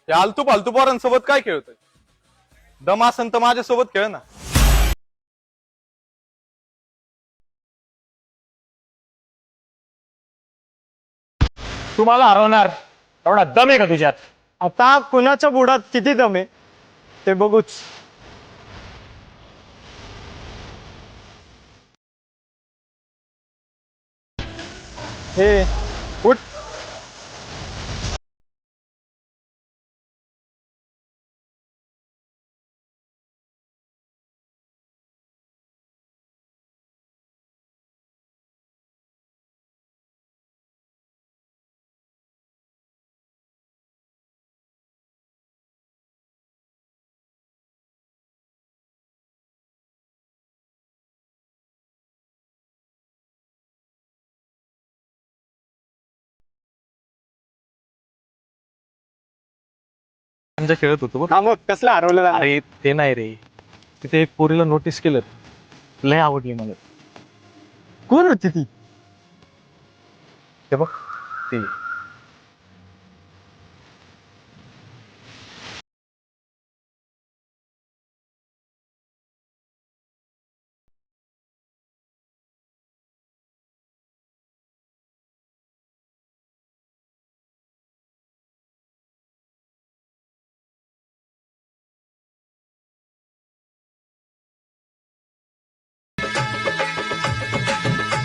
या आलतू फालतू पोरांसोबत काय खेळतोय? दम असन तर माझ्यासोबत खेळ ना. तू मला हरवणार एवढा दम आहे का तुझ्यात? आता कुणाच्या बुडात किती दम आहे ते बघूच. हे उठ. खेळत होतो बरं. हा मग कसला हरवलं ना? अरे ते नाही रे, तिथे एक पोरीला नोटीस केलं, लय आवडली मला. कोण होती ती? ते बघ ती.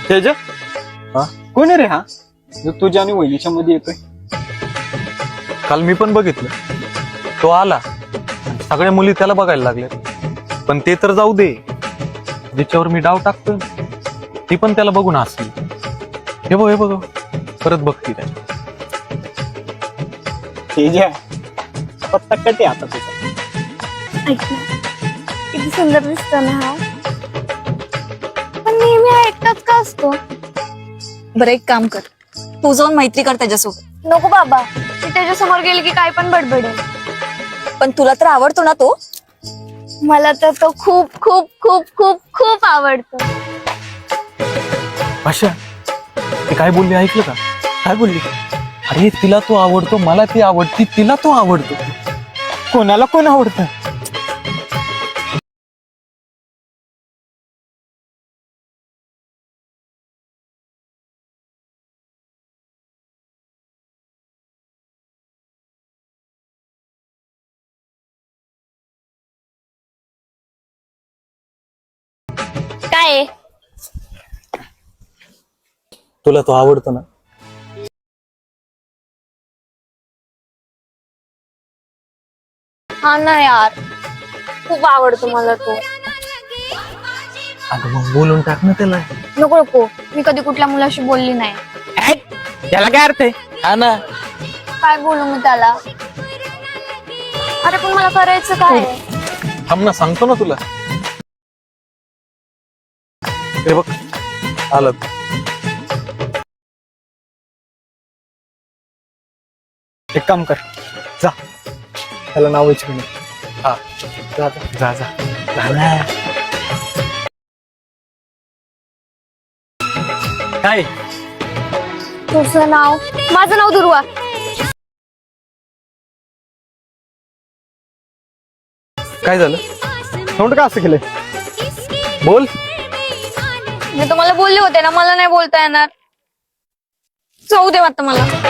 तेज हा? कोण आहे रे हा जो तुझ्या आणि वहिनीच्या मध्ये येतोय? काल मी पण बघितलं, तो आला, सगळ्या मुली त्याला बघायला लागले. पण ते तर जाऊ दे, ज्याच्यावर मी डाव टाकतो ती पण त्याला बघून हसली. हे बघ हे बघ, परत बघती त्या. तेज पत्ता कटे आता तुझा. ऐक ना, किती सुंदर दिसतो ना हा. पण नेहमी हा एकटाच का असतो? बरं एक काम कर, तू जाऊन मैत्री कर त्याच्यासोबत. नको बाबा, मी त्याच्या समोर गेले की काय पण बडबडेल. पण तुला तर आवडतो ना तो. मला तर तो खूप खूप खूप खूप खूप आवडतो. भाषा, ते काय बोलली ऐकलं का? काय बोलली? अरे तिला तो आवडतो, मला ती आवडती, तिला तो आवडतो. कोणाला कोण आवडतं? काय आहे? तुला तो आवडतो ना? हा ना यार, खूप आवडतो मला तो. अगं मग बोलून टाक ना त्याला. नको नको, मी कधी कुठल्या मुलाशी बोलली नाही. त्याला काय अर्थ आहे? हा ना. काय बोलू मी त्याला? अरे पण मला करायचं काय आहे? थांब ना, सांगतो ना तुला. हे बघ आलं. एक काम कर, जा त्याला नाव विचारून ये. हा जा जा. जा जा. काय? तुझं नाव? माझं नाव दुर्वा. काय झालं? तोंड का असं केलंय? बोल. मी तुम्हाला बोलले होते ना, मला नाही बोलता येणार. जाऊ दे आता मला.